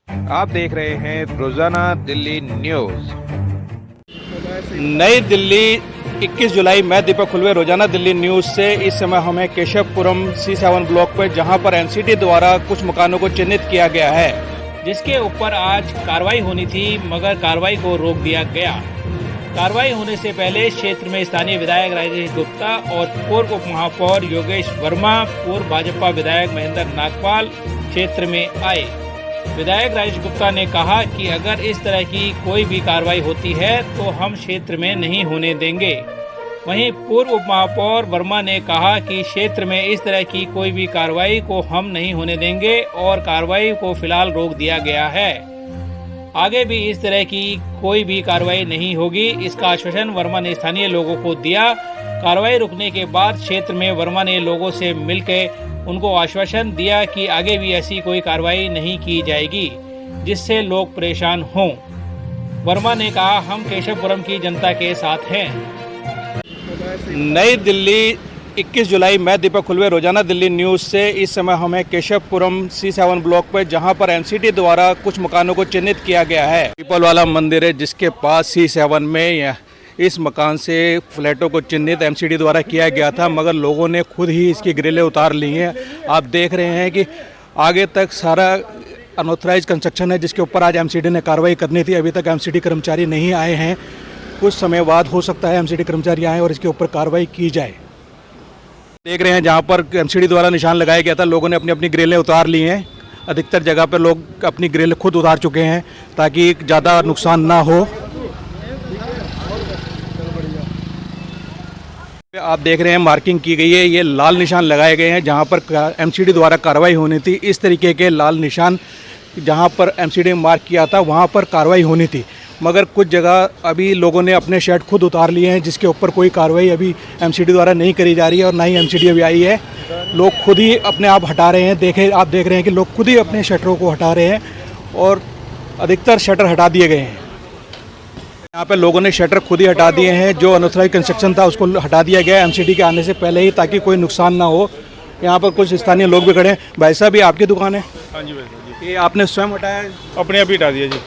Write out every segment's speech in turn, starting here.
आप देख रहे हैं रोजाना दिल्ली न्यूज। नई दिल्ली 21 जुलाई। मैं दीपक खुलवे, रोजाना दिल्ली न्यूज से। इस समय हमें केशवपुरम C7 ब्लॉक पर, जहां पर एनसीटी द्वारा कुछ मकानों को चिन्हित किया गया है, जिसके ऊपर आज कार्रवाई होनी थी, मगर कार्रवाई को रोक दिया गया। कार्रवाई होने से पहले क्षेत्र में स्थानीय विधायक राजेश गुप्ता और पूर्व उप महापौर योगेश वर्मा, पूर्व भाजपा विधायक महेंद्र नागपाल क्षेत्र में आए। विधायक राजेश गुप्ता ने कहा कि अगर इस तरह की कोई भी कार्रवाई होती है तो हम क्षेत्र में नहीं होने देंगे। वहीं पूर्व उप महापौर वर्मा ने कहा कि क्षेत्र में इस तरह की कोई भी कार्रवाई को हम नहीं होने देंगे और कार्रवाई को फिलहाल रोक दिया गया है। आगे भी इस तरह की कोई भी कार्रवाई नहीं होगी, इसका आश्वासन वर्मा ने स्थानीय लोगों को दिया। कार्रवाई रुकने के बाद क्षेत्र में वर्मा ने लोगों से मिलकर उनको आश्वासन दिया कि आगे भी ऐसी कोई कार्रवाई नहीं की जाएगी जिससे लोग परेशान हों। वर्मा ने कहा, हम केशवपुरम की जनता के साथ हैं। नई दिल्ली 21 जुलाई। मैं दीपक खुलवे, रोजाना दिल्ली न्यूज से। इस समय हमें केशवपुरम C7 ब्लॉक पर, जहां पर एनसीटी द्वारा कुछ मकानों को चिन्हित किया गया है। पीपल वाला मंदिर है जिसके पास C7 में इस मकान से फ्लैटों को चिन्हित एनसीटी द्वारा किया गया था, मगर लोगों ने खुद ही इसकी ग्रिलें उतार ली हैं। आप देख रहे हैं कि आगे तक सारा अनऑथराइज कंस्ट्रक्शन है जिसके ऊपर आज एमसीडी ने कार्रवाई करनी थी। अभी तक एमसीडी कर्मचारी नहीं आए हैं। कुछ समय बाद हो सकता है एमसीडी कर्मचारी आए और इसके ऊपर कार्रवाई की जाए। देख रहे हैं जहां पर एमसीडी द्वारा निशान लगाया गया था, लोगों ने अपनी अपनी ग्रिलें उतार ली हैं। अधिकतर जगह पर लोग अपनी ग्रिल खुद उतार चुके हैं ताकि ज़्यादा नुकसान ना हो। आप देख रहे हैं मार्किंग की गई है, ये लाल निशान लगाए गए हैं जहां पर एमसीडी द्वारा कार्रवाई होनी थी। इस तरीके के लाल निशान जहां पर एमसीडी मार्क किया था वहां पर कार्रवाई होनी थी, मगर कुछ जगह अभी लोगों ने अपने शेड खुद उतार लिए हैं जिसके ऊपर कोई कार्रवाई अभी एमसीडी द्वारा नहीं करी जा रही है और ना ही एमसीडी अभी आई है। लोग खुद ही अपने आप हटा रहे हैं। आप देख रहे हैं कि लोग खुद ही अपने शटरों को हटा रहे हैं और अधिकतर शटर हटा दिए गए हैं। यहाँ पे लोगों ने शटर खुद ही हटा दिए हैं। जो अनऑथराइज कंस्ट्रक्शन था उसको हटा दिया गया एमसीडी के आने से पहले ही, ताकि कोई नुकसान ना हो। यहाँ पर कुछ स्थानीय लोग भी खड़े हैं। भाई साहब, ये आपकी दुकान है? हाँ जी भाई साहब, ये आपने स्वयं हटाया है? अपने आप ही हटा दिया जी।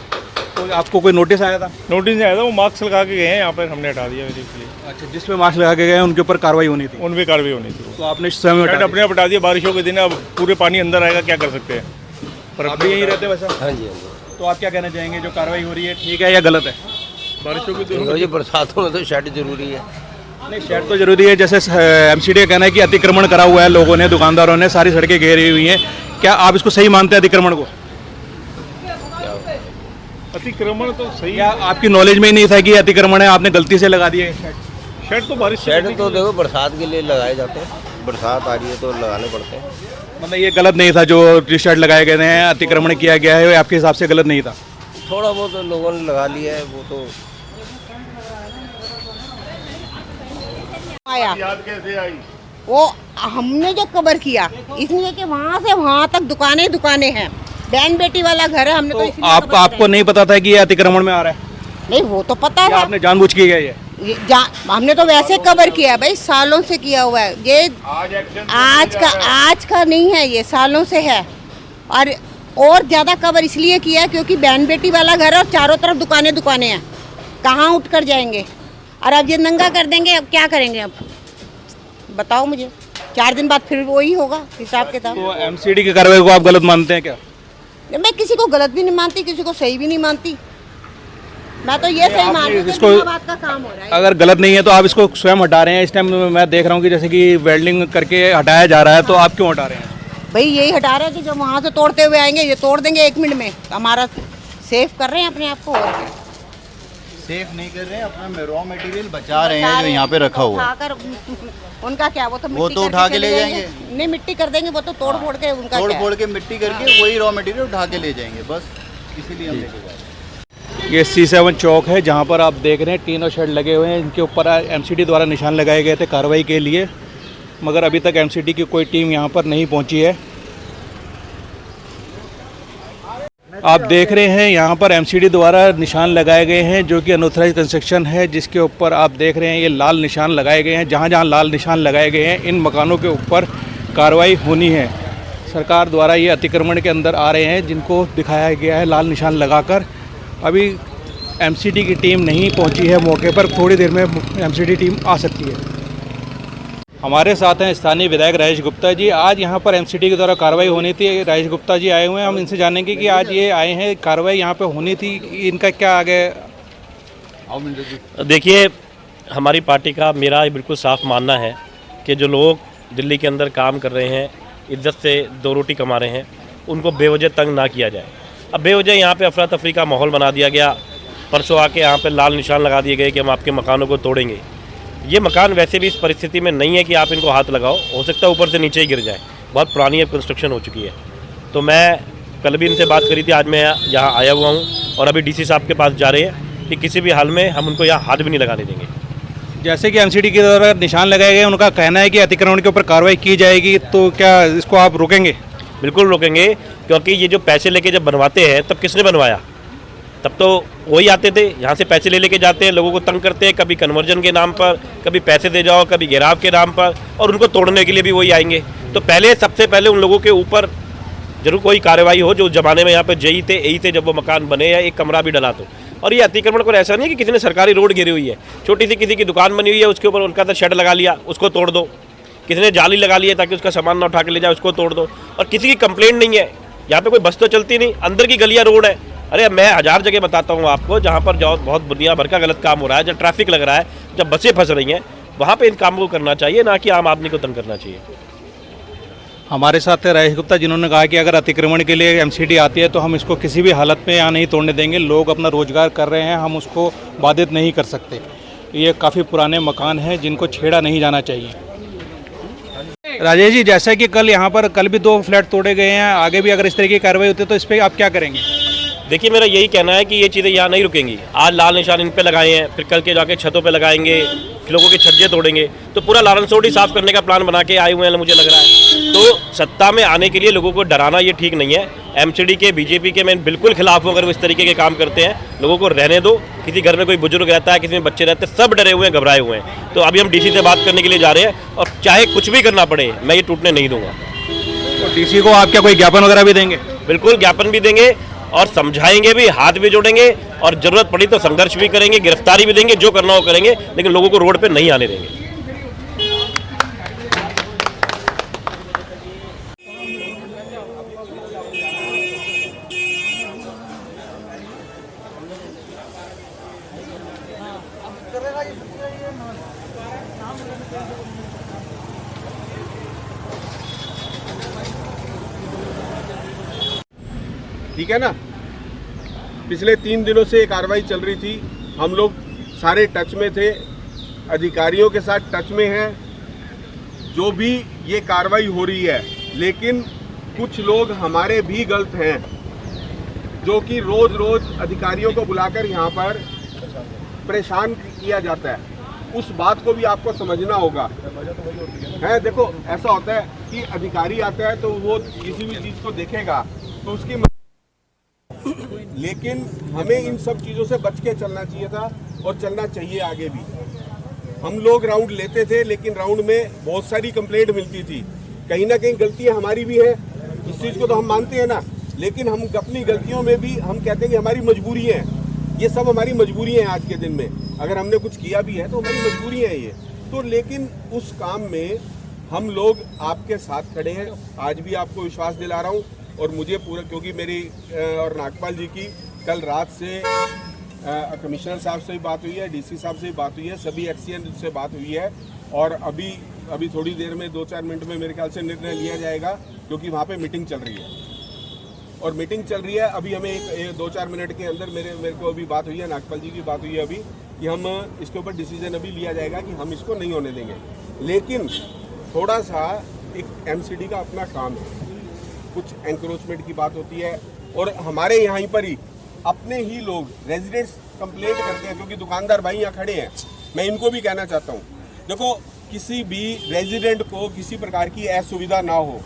तो आपको कोई नोटिस आया था? नोटिस नहीं आया था, वो मार्क्स लगा के गए हैं यहाँ पर, हमने हटा दिया इसलिए। अच्छा, जिसमें मास्क लगा के गए उनके ऊपर कार्रवाई होनी थी? उन पर कार्रवाई होनी थी। तो आपने स्वयं हटा अपने आप हटा दिया। बारिशों के दिन अब पूरे पानी अंदर आएगा, क्या कर सकते हैं। पर आप भी यहीं रहते वैसा? हाँ जी। तो आप क्या कहना चाहेंगे, जो कार्रवाई हो रही है ठीक है या गलत है? बारिशों के दिन देखो जी, बरसातों में तो शेड जरूरी है। नहीं, शेड तो जरूरी है। जैसे एमसीडी का कहना है कि अतिक्रमण करा हुआ है लोगों ने, दुकानदारों ने, सारी सड़कें घेरी हुई हैं। क्या आप इसको सही मानते हैं अतिक्रमण को? अतिक्रमण तो सही या आपकी नॉलेज में ही नहीं था कि अतिक्रमण है, आपने गलती से लगा दिया है? शेड तो बारिश शेड तो देखो बरसात के लिए लगाए जाते हैं, बरसात आ रही है तो लगाने पड़ते हैं। मतलब ये गलत नहीं था जो शेड लगाए गए हैं, अतिक्रमण किया गया है, आपके हिसाब से गलत नहीं था? थोड़ा बहुत तो लोगों ने लगा लिया है, वो तो आया। याद कैसे आई? वो हमने जो कवर किया इसलिए कि वहाँ से वहाँ तक दुकानें हैं, बहन बेटी वाला घर है। हमने तो इसलिए कवर आपको कराई। नहीं पता था कि ये अतिक्रमण में आ रहा है? नहीं, वो तो पता या है। आपने जानबूझ के किया ये? हमने तो वैसे कवर किया है भाई, सालों से किया हुआ है ये। आज एक्शन आज का नहीं है, ये सालों से है। और ज़्यादा कवर इसलिए किया है क्योंकि बहन बेटी वाला घर है और चारों तरफ दुकानें हैं। कहाँ उठ कर जाएंगे? और अब ये नंगा कर देंगे, अब क्या करेंगे? अब बताओ मुझे, 4 दिन बाद फिर वही होगा हिसाब किताब। तो एमसीडी की कार्रवाई को आप गलत मानते हैं क्या? मैं किसी को गलत भी नहीं मानती, किसी को सही भी नहीं मानती। मैं तो ये सही मानती हूँ कि इसको- बिना बात का काम हो रहा है। अगर गलत नहीं है तो आप इसको स्वयं हटा रहे हैं। इस टाइम मैं देख रहा हूँ कि जैसे कि वेल्डिंग करके हटाया जा रहा है, तो आप क्यों हटा रहे हैं? भाई यही हटा रहे हैं कि जब वहाँ से तोड़ते हुए आएंगे, ये तोड़ देंगे 1 मिनट में। हमारा सेफ कर रहे हैं अपने आप को। और क्या? सेफ नहीं कर रहे हैं, अपना रॉ मटेरियल बचा रहे हैं जो यहाँ पे रखा हुआ है। उठाकर उनका क्या, वो तो मिट्टी तो करके उठा के चले ले जाएंगे। नहीं, मिट्टी कर देंगे, वो तो तोड़ फोड़ के उनका तोड़ क्या फोड़ है? के मिट्टी करके वही रॉ मटेरियल उठा के ले जाएंगे, बस इसीलिए हम लेके जा रहे हैं। ये C7 चौक है जहाँ पर आप देख रहे हैं तीनों शेड लगे हुए हैं। इनके ऊपर एमसीडी द्वारा निशान लगाए गए थे कार्रवाई के लिए, मगर अभी तक एमसीडी की कोई टीम यहाँ पर नहीं पहुँची है। आप देख रहे हैं यहाँ पर एमसीडी द्वारा निशान लगाए गए हैं जो कि अनऑथराइज कंस्ट्रक्शन है, जिसके ऊपर आप देख रहे हैं ये लाल निशान लगाए गए हैं। जहाँ जहाँ लाल निशान लगाए गए हैं इन मकानों के ऊपर कार्रवाई होनी है। सरकार द्वारा ये अतिक्रमण के अंदर आ रहे हैं, जिनको दिखाया गया है लाल निशान लगाकर। अभी एमसीडी की टीम नहीं पहुंची है मौके पर, थोड़ी देर में एमसीडी टीम आ सकती है। हमारे साथ हैं स्थानीय विधायक राजेश गुप्ता जी। आज यहाँ पर एमसीडी के द्वारा कार्रवाई होनी थी, राजेश गुप्ता जी आए हुए हैं, हम इनसे जानेंगे कि आज ये आए हैं, कार्रवाई यहाँ पे होनी थी, इनका क्या आगे। देखिए, हमारी पार्टी का मेरा बिल्कुल साफ मानना है कि जो लोग दिल्ली के अंदर काम कर रहे हैं, इज्जत से दो रोटी कमा रहे हैं, उनको बेवजह तंग ना किया जाए। अब बेवजह यहाँ पे अफरा तफरी का माहौल बना दिया गया। परसों आके यहाँ पे लाल निशान लगा दिए गए कि हम आपके मकानों को तोड़ेंगे। ये मकान वैसे भी इस परिस्थिति में नहीं है कि आप इनको हाथ लगाओ, हो सकता है ऊपर से नीचे ही गिर जाए, बहुत पुरानी अब कंस्ट्रक्शन हो चुकी है। तो मैं कल भी इनसे बात करी थी, आज मैं यहाँ आया हुआ हूँ और अभी डीसी साहब के पास जा रहे हैं कि किसी भी हाल में हम उनको यहाँ हाथ भी नहीं लगाने देंगे। जैसे कि एमसीडी के द्वारा निशान लगाए गए, उनका कहना है कि अतिक्रमण के ऊपर कार्रवाई की जाएगी, तो क्या इसको आप रोकेंगे? बिल्कुल रोकेंगे, क्योंकि ये जो पैसे लेके जब बनवाते हैं तब किसने बनवाया? तब तो वही आते थे, यहाँ से पैसे ले लेके जाते हैं, लोगों को तंग करते हैं, कभी कन्वर्जन के नाम पर, कभी पैसे दे जाओ, कभी घेराव के नाम पर, और उनको तोड़ने के लिए भी वही आएंगे। तो पहले सबसे पहले उन लोगों के ऊपर जरूर कोई कार्रवाई हो। जो ज़माने में यहाँ पे जेई थे, एई थे, जब वो मकान बने या एक कमरा भी डला तो। और ये अतिक्रमण को ऐसा नहीं है कि किसी ने सरकारी रोड गिरी हुई है, छोटी सी किसी की दुकान बनी हुई है, उसके ऊपर उनका शेड लगा लिया, उसको तोड़ दो। किसी ने जाली लगा ली है ताकि उसका सामान ना उठा के ले जाए, उसको तोड़ दो। और किसी की कंप्लेंट नहीं है, यहाँ पे कोई बस तो चलती नहीं, अंदर की गलियाँ रोड है। अरे मैं 1000 जगह बताता हूँ आपको जहाँ पर जाओ बहुत दुनिया भर का गलत काम हो रहा है, जब ट्रैफिक लग रहा है, जब बसें फंस रही हैं, वहाँ पे इन कामों को करना चाहिए, ना कि आम आदमी को तंग करना चाहिए। हमारे साथ है राजेश गुप्ता, जिन्होंने कहा कि अगर अतिक्रमण के लिए एमसीडी आती है तो हम इसको किसी भी हालत में यहाँ नहीं तोड़ने देंगे। लोग अपना रोजगार कर रहे हैं, हम उसको बाधित नहीं कर सकते। ये काफ़ी पुराने मकान हैं जिनको छेड़ा नहीं जाना चाहिए। राजेश जी, जैसा कि कल भी 2 फ्लैट तोड़े गए हैं, आगे भी अगर इस तरह की कार्रवाई होती है तो इस पर आप क्या करेंगे? देखिए, मेरा यही कहना है कि ये चीज़ें यहाँ नहीं रुकेंगी। आज लाल निशान इन पे लगाए हैं, फिर कल के जाके छतों पे लगाएंगे, लोगों के छज्जे तोड़ेंगे, तो पूरा लालन सोड ही साफ करने का प्लान बना के आए हुए हैं मुझे लग रहा है। तो सत्ता में आने के लिए लोगों को डराना ये ठीक नहीं है। एमसीडी के, बीजेपी के मैं बिल्कुल खिलाफ हूँ अगर वो इस तरीके के काम करते हैं। लोगों को रहने दो, किसी घर में कोई बुजुर्ग रहता है, किसी में बच्चे रहते हैं, सब डरे हुए हैं, घबराए हुए हैं। तो अभी हम डीसी से बात करने के लिए जा रहे हैं और चाहे कुछ भी करना पड़े, मैं ये टूटने नहीं दूंगा। तो डीसी को आप क्या कोई ज्ञापन वगैरह भी देंगे? बिल्कुल ज्ञापन भी देंगे और समझाएंगे भी, हाथ भी जोड़ेंगे, और जरूरत पड़ी तो संघर्ष भी करेंगे, गिरफ्तारी भी देंगे, जो करना हो करेंगे, लेकिन लोगों को रोड पे नहीं आने देंगे। ठीक है ना। पिछले 3 दिनों से ये कार्रवाई चल रही थी, हम लोग सारे टच में थे, अधिकारियों के साथ टच में हैं, जो भी ये कार्रवाई हो रही है। लेकिन कुछ लोग हमारे भी गलत हैं, जो कि रोज रोज अधिकारियों को बुलाकर यहाँ पर परेशान किया जाता है। उस बात को भी आपको समझना होगा। है, देखो ऐसा होता है कि अधिकारी आता है तो वो किसी भी चीज़ को देखेगा तो उसकी, लेकिन हमें इन सब चीज़ों से बच के चलना चाहिए था और चलना चाहिए आगे भी। हम लोग राउंड लेते थे, लेकिन राउंड में बहुत सारी कंप्लेंट मिलती थी। कहीं ना कहीं गलतियां हमारी भी हैं, इस चीज़ को तो हम मानते हैं ना, लेकिन हम अपनी गलतियों में भी हम कहते हैं कि हमारी मजबूरी है। ये सब हमारी मजबूरी है आज के दिन में, अगर हमने कुछ किया भी है तो हमारी मजबूरी है ये तो। लेकिन उस काम में हम लोग आपके साथ खड़े हैं, आज भी आपको विश्वास दिला रहा हूँ। और मुझे पूरा, क्योंकि मेरी और नागपाल जी की कल रात से कमिश्नर साहब से भी बात हुई है, डीसी साहब से भी बात हुई है, सभी एक्सीएन से बात हुई है, और अभी थोड़ी देर में 2-4 मिनट में मेरे ख्याल से निर्णय लिया जाएगा, क्योंकि वहाँ पे मीटिंग चल रही है। और मीटिंग चल रही है अभी, हमें 2-4 मिनट के अंदर मेरे को अभी बात हुई है, नागपाल जी की बात हुई है अभी, कि हम इसके ऊपर डिसीजन अभी लिया जाएगा कि हम इसको नहीं होने देंगे। लेकिन थोड़ा सा एक एमसीडी का अपना काम है, कुछ एंक्रोचमेंट की बात होती है, और हमारे यहाँ पर ही अपने ही लोग रेजिडेंट्स कंप्लेंट करते हैं, क्योंकि दुकानदार भाई यहाँ खड़े हैं। मैं इनको भी कहना चाहता हूँ, देखो किसी भी रेजिडेंट को किसी प्रकार की असुविधा ना हो,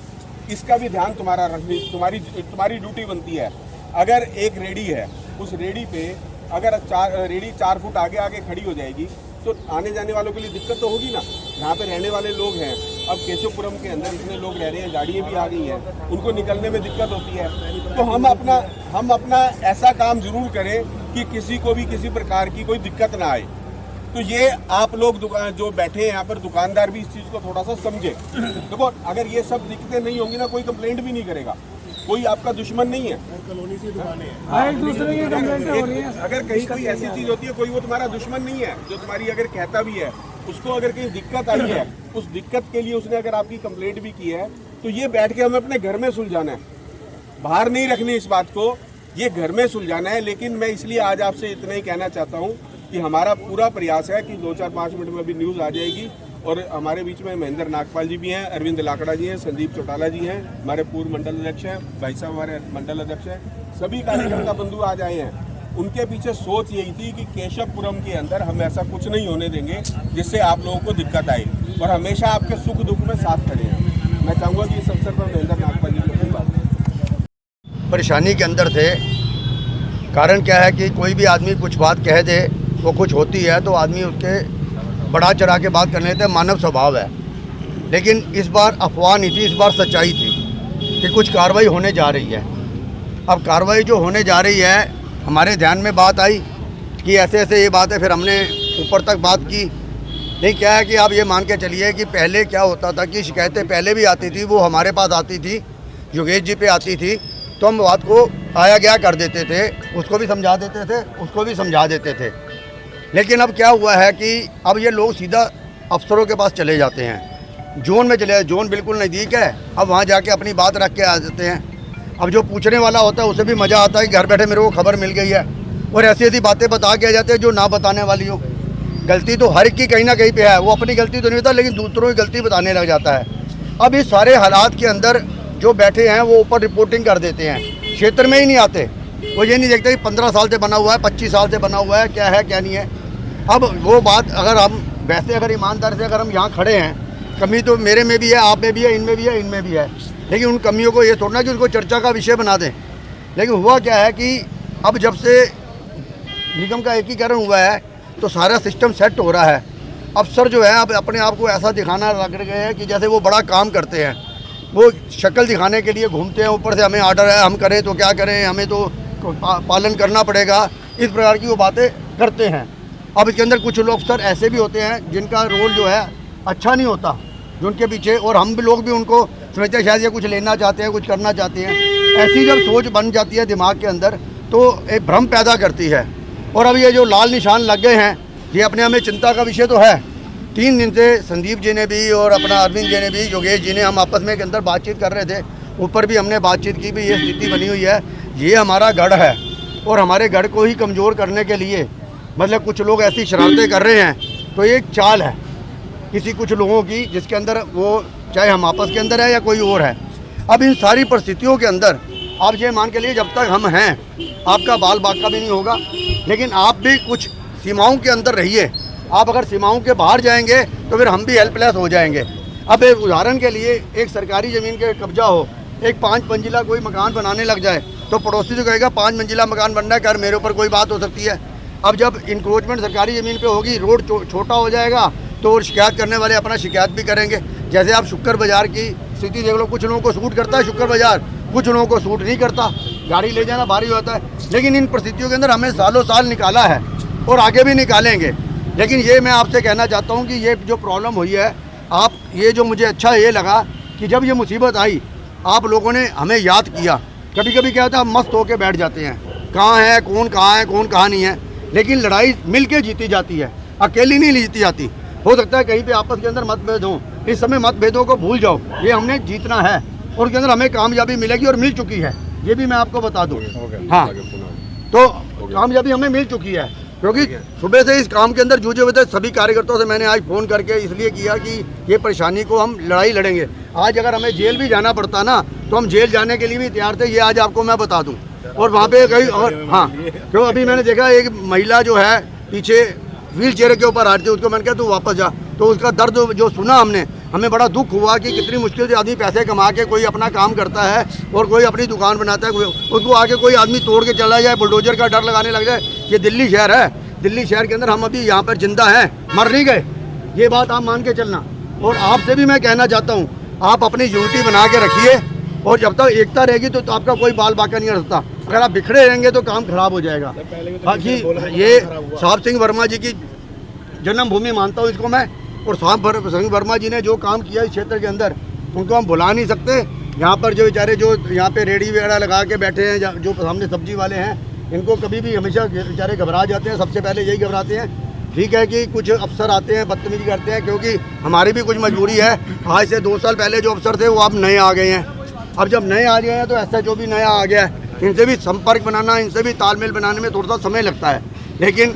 इसका भी ध्यान तुम्हारा रखनी, तुम्हारी ड्यूटी बनती है। अगर एक रेडी है, उस रेडी पे अगर रेडी 4 फुट आगे खड़ी हो जाएगी तो आने जाने वालों के लिए दिक्कत तो होगी ना। यहाँ पे रहने वाले लोग हैं, अब केशवपुरम के अंदर इतने लोग रह रहे हैं, गाड़ियाँ भी आ गई हैं, उनको निकलने में दिक्कत होती है। तो हम अपना ऐसा काम जरूर करें कि किसी को भी किसी प्रकार की कोई दिक्कत ना आए। तो ये आप लोग जो बैठे हैं यहाँ पर, दुकानदार भी इस चीज़ को थोड़ा सा समझे। देखो, अगर ये सब दिक्कतें नहीं होंगी ना, कोई कंप्लेंट भी नहीं करेगा, कोई आपका दुश्मन नहीं है। कॉलोनी से दुकानें हैं, एक दूसरे की कंप्लेंट हो रही है। अगर कहीं कोई ऐसी चीज होती है, कोई वो तुम्हारा दुश्मन नहीं है, जो तुम्हारी अगर कहता भी है, उसको अगर कहीं दिक्कत आई है, उस दिक्कत के लिए उसने अगर आपकी कंप्लेंट भी की है, तो ये बैठ के हमें अपने घर में सुलझाना है, बाहर नहीं रखनी इस बात को, ये घर में सुलझाना है। लेकिन मैं इसलिए आज आपसे इतना ही कहना चाहता हूँ कि हमारा पूरा प्रयास है कि 2-4-5 मिनट में भी न्यूज़ आ जाएगी। और हमारे बीच में महेंद्र नागपाल जी भी हैं, अरविंद लाकड़ा जी हैं, संदीप चौटाला जी हैं, हमारे पूर्व मंडल अध्यक्ष हैं, भाई साहब हमारे मंडल अध्यक्ष हैं, सभी कार्यकर्ता बंधु आज आए हैं। उनके पीछे सोच यही थी कि केशवपुरम के अंदर हम ऐसा कुछ नहीं होने देंगे जिससे आप लोगों को दिक्कत आए, और हमेशा आपके सुख दुख में साथ खड़े हैं। मैं चाहूँगा कि इस अवसर पर महेंद्र नागपाल जी को अपनी बात परेशानी के अंदर थे। कारण क्या है कि कोई भी आदमी कुछ बात कह दे, वो कुछ होती है तो आदमी उसके बढ़ा चढ़ा के बात करने देते, मानव स्वभाव है। लेकिन इस बार अफवाह नहीं थी, इस बार सच्चाई थी कि कुछ कार्रवाई होने जा रही है। अब कार्रवाई जो होने जा रही है, हमारे ध्यान में बात आई कि ऐसे ऐसे ये बात है, फिर हमने ऊपर तक बात की। नहीं, क्या है कि आप ये मान के चलिए कि पहले क्या होता था कि शिकायतें पहले भी आती थी, वो हमारे पास आती थी, योगेश जी पे आती थी, तो हम बात को आया गया कर देते थे, उसको भी समझा देते थे, उसको भी समझा देते थे। लेकिन अब क्या हुआ है कि अब ये लोग सीधा अफसरों के पास चले जाते हैं, जोन में चले, जोन बिल्कुल नज़दीक है, अब वहाँ जाके अपनी बात रख के आ जाते हैं। अब जो पूछने वाला होता है उसे भी मज़ा आता है कि घर बैठे मेरे को खबर मिल गई है, और ऐसी ऐसी बातें बता के आ जाते हैं जो ना बताने वाली हो। गलती तो हर एक की कहीं ना कहीं पे है, वो अपनी गलती तो नहीं होता, लेकिन दूसरों की गलती बताने लग जाता है। अब इस सारे हालात के अंदर जो बैठे हैं वो ऊपर रिपोर्टिंग कर देते हैं, क्षेत्र में ही नहीं आते। वो ये नहीं देखते कि 15 साल से बना हुआ है, 25 साल से बना हुआ है, क्या नहीं है। अब वो बात अगर हम वैसे अगर ईमानदार से अगर हम यहाँ खड़े हैं, कमी तो मेरे में भी है, आप में भी है, इनमें भी है, इनमें भी है, लेकिन उन कमियों को ये थोड़ा कि उनको चर्चा का विषय बना दें। लेकिन हुआ क्या है कि अब जब से निगम का एकीकरण हुआ है तो सारा सिस्टम सेट हो रहा है। अफसर जो है अब अपने आप को ऐसा दिखाना लग गए हैं कि जैसे वो बड़ा काम करते हैं, वो शक्ल दिखाने के लिए घूमते हैं, ऊपर से हमें आर्डर है, हम करें तो क्या करें, हमें तो पालन करना पड़ेगा, इस प्रकार की वो बातें करते हैं। अब इसके अंदर कुछ लोग अफसर ऐसे भी होते हैं जिनका रोल जो है अच्छा नहीं होता, जो उनके पीछे, और हम भी लोग भी उनको समझते हैं शायद ये कुछ लेना चाहते हैं, कुछ करना चाहते हैं। ऐसी जब सोच बन जाती है दिमाग के अंदर तो एक भ्रम पैदा करती है। और अब ये जो लाल निशान लग गए हैं, ये अपने हमें चिंता का विषय तो है। 3 दिन से संदीप जी ने भी और अपना अरविंद जी ने भी, योगेश जी ने, हम आपस में के अंदर बातचीत कर रहे थे, ऊपर भी हमने बातचीत की भी, ये स्थिति बनी हुई है, ये हमारा गढ़ है, और हमारे गढ़ को ही कमज़ोर करने के लिए मतलब कुछ लोग ऐसी शरारतें कर रहे हैं। तो ये एक चाल है किसी कुछ लोगों की, जिसके अंदर वो चाहे हम आपस के अंदर है या कोई और है। अब इन सारी परिस्थितियों के अंदर आप ये मान के लिए जब तक हम हैं, आपका बाल बाका भी नहीं होगा, लेकिन आप भी कुछ सीमाओं के अंदर रहिए। आप अगर सीमाओं के बाहर जाएंगे तो फिर हम भी हेल्पलेस हो जाएंगे। अब एक उदाहरण के लिए, एक सरकारी ज़मीन के कब्जा हो, एक 5 मंजिला कोई मकान बनाने लग जाए तो पड़ोसी तो कहेगा 5 मंजिला मकान बनना है, कर, मेरे ऊपर कोई बात हो सकती है। अब जब इंक्रोचमेंट सरकारी ज़मीन पे होगी, रोड छोटा हो जाएगा तो शिकायत करने वाले अपना शिकायत भी करेंगे। जैसे आप शुक्र बाज़ार की स्थिति देख लो, कुछ लोगों को सूट करता है शुक्र बाज़ार, कुछ लोगों को सूट नहीं करता, गाड़ी ले जाना भारी होता है। लेकिन इन परिस्थितियों के अंदर हमें सालों साल निकाला है और आगे भी निकालेंगे। लेकिन ये मैं आपसे कहना चाहता हूँ कि ये जो प्रॉब्लम हुई है, आप ये जो मुझे अच्छा ये लगा कि जब ये मुसीबत आई आप लोगों ने हमें याद किया। कभी कभी क्या होता है, हम मस्त होकर बैठ जाते हैं, कहाँ है, कौन कहाँ नहीं है, लेकिन लड़ाई मिल के जीती जाती है, अकेली नहीं जीती जाती। हो सकता है कहीं पे आपस के अंदर मतभेद हो, इस समय मतभेदों को भूल जाओ, ये हमने जीतना है और उसके अंदर हमें कामयाबी मिलेगी और मिल चुकी है, ये भी मैं आपको बता दूँ। हाँ, तो कामयाबी हमें मिल चुकी है, क्योंकि सुबह से इस काम के अंदर जूझे हुए थे। सभी कार्यकर्ताओं से मैंने आज फ़ोन करके इसलिए किया कि ये परेशानी को हम लड़ाई लड़ेंगे। आज अगर हमें जेल भी जाना पड़ता ना तो हम जेल जाने के लिए भी तैयार थे, ये आज आपको मैं बता दूं। और वहाँ पे कहीं और हाँ, क्यों अभी मैंने देखा एक महिला जो है पीछे व्हील चेयर के ऊपर आ रही थी, उसको मैंने कहा तू वापस जा। तो उसका दर्द जो सुना हमने, हमें बड़ा दुख हुआ कि कितनी मुश्किल से आदमी पैसे कमा के कोई अपना काम करता है और कोई अपनी दुकान बनाता है, उसको आके कोई आदमी तोड़ के चला जाए, बुलडोजर का डर लगाने लग जाए। ये दिल्ली शहर है, दिल्ली शहर के अंदर हम अभी यहाँ पर जिंदा हैं, मर नहीं गए, ये बात आप मान के चलना। और आपसे भी मैं कहना चाहता हूँ, आप अपनी यूनिटी बना के रखिए और जब तक एकता रहेगी तो आपका कोई बाल बाका नहीं रह सकता। अगर आप बिखरे रहेंगे तो काम खराब हो जाएगा। बाकी ये साहब सिंह वर्मा जी की जन्मभूमि मानता हूँ इसको मैं, और साहब सिंह वर्मा जी ने जो काम किया इस क्षेत्र के अंदर उनको हम भुला नहीं सकते। यहाँ पर जो बेचारे जो यहाँ पे रेडी वगैरह लगा के बैठे हैं, जो सामने सब्जी वाले हैं, इनको कभी भी हमेशा बेचारे घबरा जाते हैं, सबसे पहले यही घबराते हैं। ठीक है कि कुछ अफसर आते हैं बदतमीजी करते हैं, क्योंकि हमारी भी कुछ मजबूरी है। आज से 2 साल पहले जो अफसर थे वो अब नए आ गए हैं। अब जब नए आ गए हैं तो SHO भी नया आ गया है, इनसे भी संपर्क बनाना, इनसे भी तालमेल बनाने में थोड़ा सा समय लगता है। लेकिन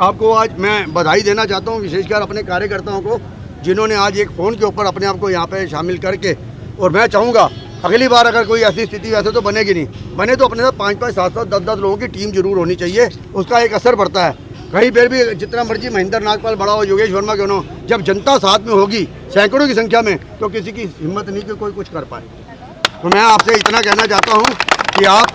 आपको आज मैं बधाई देना चाहता हूँ, विशेषकर अपने कार्यकर्ताओं को, जिन्होंने आज एक फ़ोन के ऊपर अपने आप को यहाँ पे शामिल करके, और मैं चाहूँगा अगली बार अगर कोई ऐसी स्थिति वैसे तो बनेगी नहीं, बने तो अपने साथ 5-5, 7-7, 10-10 लोगों की टीम जरूर होनी चाहिए। उसका एक असर पड़ता है। कहीं पर भी जितना मर्जी महेंद्र नागपाल बड़ा हो, योगेश वर्मा क्यों हो, जब जनता साथ में होगी सैकड़ों की संख्या में, तो किसी की हिम्मत नहीं कि कोई कुछ कर पाए। तो मैं आपसे इतना कहना चाहता हूँ कि आप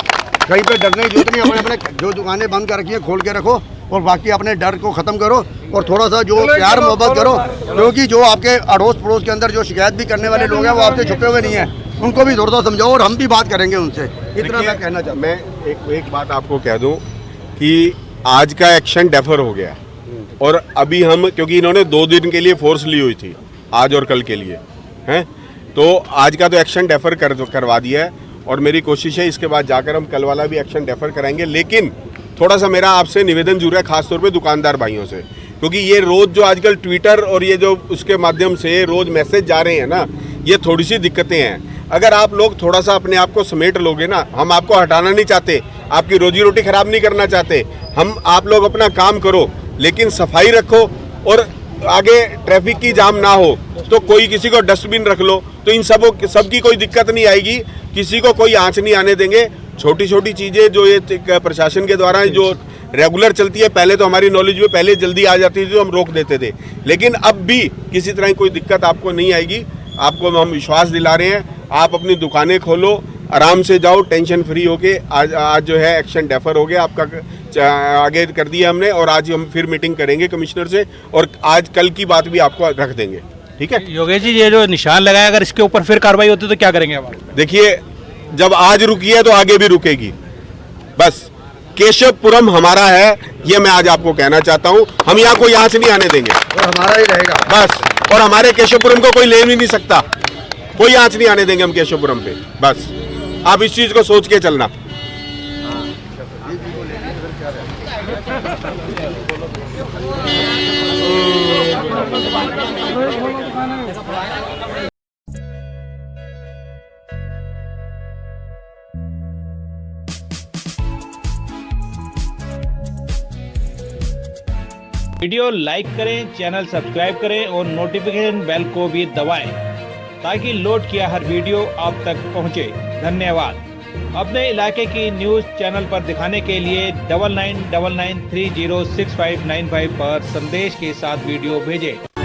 कहीं पे डरने की जरूरत नहीं, अपने अपने जो दुकानें बंद कर रखी है खोल के रखो, और बाकी अपने डर को ख़त्म करो और थोड़ा सा जो प्यार मोहब्बत करो, क्योंकि जो आपके अड़ोस पड़ोस के अंदर जो शिकायत भी करने वाले लोग हैं वो आपसे छुपे हुए नहीं हैं, उनको भी थोड़ा सा समझाओ और हम भी बात करेंगे उनसे। इतना मैं कहना चाहता हूँ। मैं एक बात आपको कह दूं कि आज का एक्शन डेफर हो गया और अभी हम, क्योंकि इन्होंने 2 दिन के लिए फोर्स ली हुई थी, आज और कल के लिए हैं, तो आज का तो एक्शन डेफर करवा दिया है और मेरी कोशिश है इसके बाद जाकर हम कल वाला भी एक्शन डेफर कराएंगे। लेकिन थोड़ा सा मेरा आपसे निवेदन जरूर है, खासतौर पे दुकानदार भाइयों से, क्योंकि ये रोज़ जो आजकल ट्विटर और ये जो उसके माध्यम से रोज़ मैसेज जा रहे हैं ना, ये थोड़ी सी दिक्कतें हैं। अगर आप लोग थोड़ा सा अपने आप को समेट लोगे ना, हम आपको हटाना नहीं चाहते, आपकी रोजी रोटी खराब नहीं करना चाहते, आप लोग अपना काम करो, लेकिन सफाई रखो और आगे ट्रैफिक की जाम ना हो, तो कोई किसी को डस्टबिन रख लो, तो इन सबकी कोई दिक्कत नहीं आएगी, किसी को कोई आंच नहीं आने देंगे। छोटी छोटी चीज़ें जो ये प्रशासन के द्वारा जो रेगुलर चलती है, पहले तो हमारी नॉलेज में पहले जल्दी आ जाती थी तो हम रोक देते थे, लेकिन अब भी किसी तरह की कोई दिक्कत आपको नहीं आएगी। आपको हम विश्वास दिला रहे हैं, आप अपनी दुकानें खोलो, आराम से जाओ, टेंशन फ्री होके। आज जो है एक्शन डेफर हो गया आपका, आगे कर दिया हमने, और आज हम फिर मीटिंग करेंगे कमिश्नर से और आज कल की बात भी आपको रख देंगे। ठीक है योगेश जी, ये जो निशान लगाया, अगर इसके ऊपर फिर कार्रवाई होती है तो क्या करेंगे आप? देखिए, जब आज रुकी है तो आगे भी रुकेगी। बस केशवपुरम हमारा है, ये मैं आज आपको कहना चाहता हूँ। हम यहाँ कोई यहाँ से नहीं आने देंगे और हमारा ही रहेगा बस, और हमारे केशवपुरम को कोई ले भी नहीं सकता, कोई आंच नहीं आने देंगे हम केशवपुरम पे। बस आप इस चीज को सोच के चलना। वीडियो लाइक करें, चैनल सब्सक्राइब करें और नोटिफिकेशन बेल को भी दबाएं ताकि लोड किया हर वीडियो आप तक पहुंचे। धन्यवाद। अपने इलाके की न्यूज़ चैनल पर दिखाने के लिए 9999306595 पर संदेश के साथ वीडियो भेजें।